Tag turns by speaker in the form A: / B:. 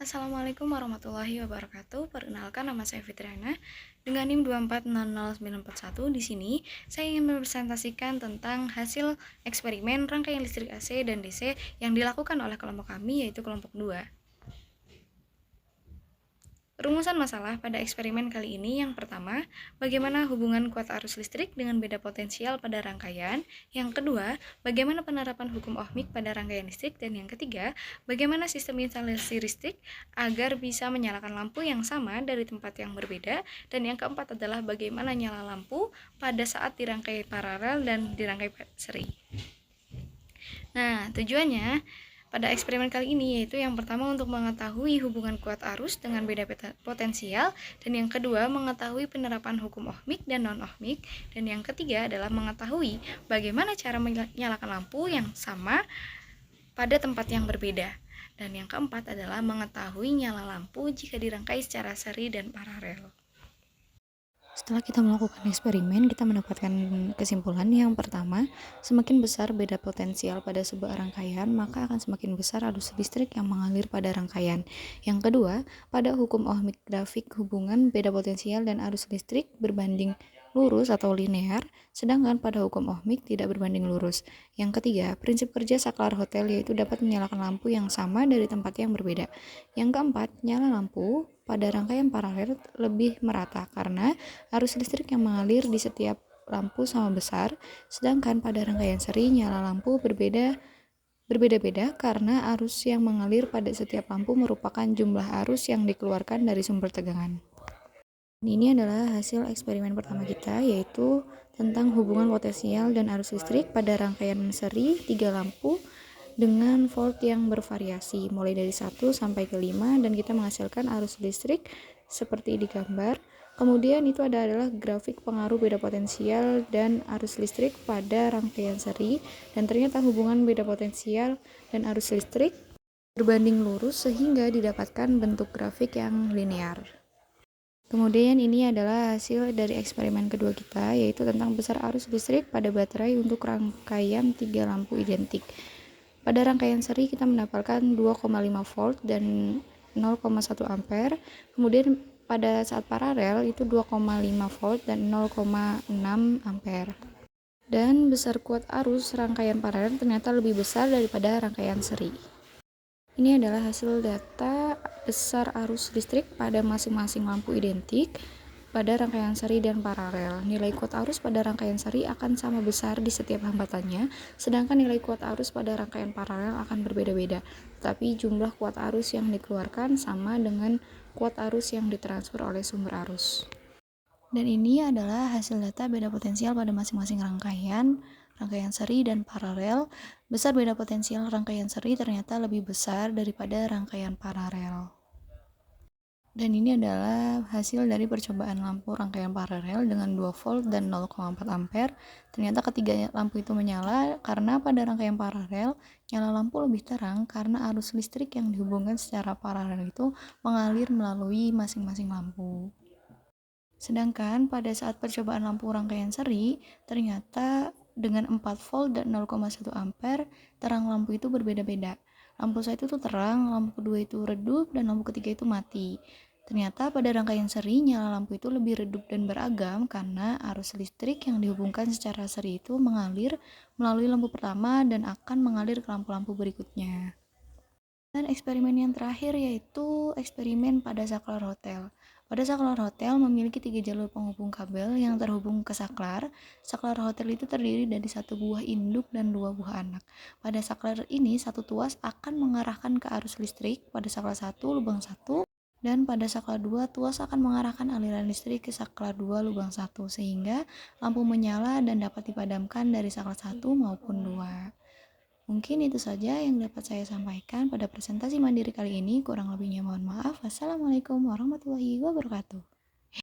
A: Assalamualaikum warahmatullahi wabarakatuh. Perkenalkan, nama saya Fitriana dengan NIM 2400941. Di sini saya ingin mempresentasikan tentang hasil eksperimen rangkaian listrik AC dan DC yang dilakukan oleh kelompok kami, yaitu kelompok 2. Rumusan masalah pada eksperimen kali ini yang pertama, bagaimana hubungan kuat arus listrik dengan beda potensial pada rangkaian. Yang kedua, bagaimana penerapan hukum ohmik pada rangkaian listrik. Dan yang ketiga, bagaimana sistem instalasi listrik agar bisa menyalakan lampu yang sama dari tempat yang berbeda. Dan yang keempat adalah bagaimana nyala lampu pada saat dirangkai paralel dan dirangkai seri. Nah, tujuannya pada eksperimen kali ini yaitu yang pertama untuk mengetahui hubungan kuat arus dengan beda potensial, dan yang kedua mengetahui penerapan hukum ohmik dan non-ohmik, dan yang ketiga adalah mengetahui bagaimana cara menyalakan lampu yang sama pada tempat yang berbeda, dan yang keempat adalah mengetahui nyala lampu jika dirangkai secara seri dan paralel.
B: Setelah kita melakukan eksperimen, kita mendapatkan kesimpulan yang pertama, semakin besar beda potensial pada sebuah rangkaian, maka akan semakin besar arus listrik yang mengalir pada rangkaian. Yang kedua, pada hukum ohmik grafik hubungan beda potensial dan arus listrik berbanding lurus atau linear, sedangkan pada hukum ohmik tidak berbanding lurus. Yang ketiga, prinsip kerja saklar hotel yaitu dapat menyalakan lampu yang sama dari tempat yang berbeda. Yang keempat, nyala lampu pada rangkaian paralel lebih merata karena arus listrik yang mengalir di setiap lampu sama besar, sedangkan pada rangkaian seri nyala lampu berbeda-beda karena arus yang mengalir pada setiap lampu merupakan jumlah arus yang dikeluarkan dari sumber tegangan. Ini adalah hasil eksperimen pertama kita, yaitu tentang hubungan potensial dan arus listrik pada rangkaian seri 3 lampu dengan volt yang bervariasi mulai dari 1 sampai ke 5, dan kita menghasilkan arus listrik seperti di gambar. Kemudian itu adalah grafik pengaruh beda potensial dan arus listrik pada rangkaian seri, dan ternyata hubungan beda potensial dan arus listrik berbanding lurus sehingga didapatkan bentuk grafik yang linear. Kemudian ini adalah hasil dari eksperimen kedua kita, yaitu tentang besar arus listrik pada baterai untuk rangkaian 3 lampu identik. Pada rangkaian seri kita mendapatkan 2,5 volt dan 0,1 ampere. Kemudian pada saat paralel itu 2,5 volt dan 0,6 ampere. Dan besar kuat arus rangkaian paralel ternyata lebih besar daripada rangkaian seri. Ini adalah hasil data besar arus listrik pada masing-masing lampu identik pada rangkaian seri dan paralel. Nilai kuat arus pada rangkaian seri akan sama besar di setiap hambatannya, sedangkan nilai kuat arus pada rangkaian paralel akan berbeda-beda. Tetapi jumlah kuat arus yang dikeluarkan sama dengan kuat arus yang ditransfer oleh sumber arus. Dan ini adalah hasil data beda potensial pada masing-masing rangkaian seri dan paralel. Besar beda potensial rangkaian seri ternyata lebih besar daripada rangkaian paralel. Dan ini adalah hasil dari percobaan lampu rangkaian paralel dengan 2 volt dan 0,4 ampere. Ternyata ketiga lampu itu menyala karena pada rangkaian paralel nyala lampu lebih terang karena arus listrik yang dihubungkan secara paralel itu mengalir melalui masing-masing lampu. Sedangkan pada saat percobaan lampu rangkaian seri, ternyata dengan 4 volt dan 0,1 ampere, terang lampu itu berbeda-beda. Lampu 1 itu terang, lampu kedua itu redup, dan lampu ketiga itu mati. Ternyata pada rangkaian seri, nyala lampu itu lebih redup dan beragam karena arus listrik yang dihubungkan secara seri itu mengalir melalui lampu pertama dan akan mengalir ke lampu-lampu berikutnya. Dan eksperimen yang terakhir yaitu eksperimen pada saklar hotel. Pada saklar hotel memiliki 3 jalur penghubung kabel yang terhubung ke saklar. Saklar hotel itu terdiri dari 1 buah induk dan 2 buah anak. Pada saklar ini, 1 tuas akan mengarahkan ke arus listrik pada saklar 1 lubang 1, dan pada saklar 2 tuas akan mengarahkan aliran listrik ke saklar 2 lubang 1, sehingga lampu menyala dan dapat dipadamkan dari saklar 1 maupun 2. Mungkin itu saja yang dapat saya sampaikan pada presentasi mandiri kali ini. Kurang lebihnya mohon maaf. Wassalamualaikum warahmatullahi wabarakatuh.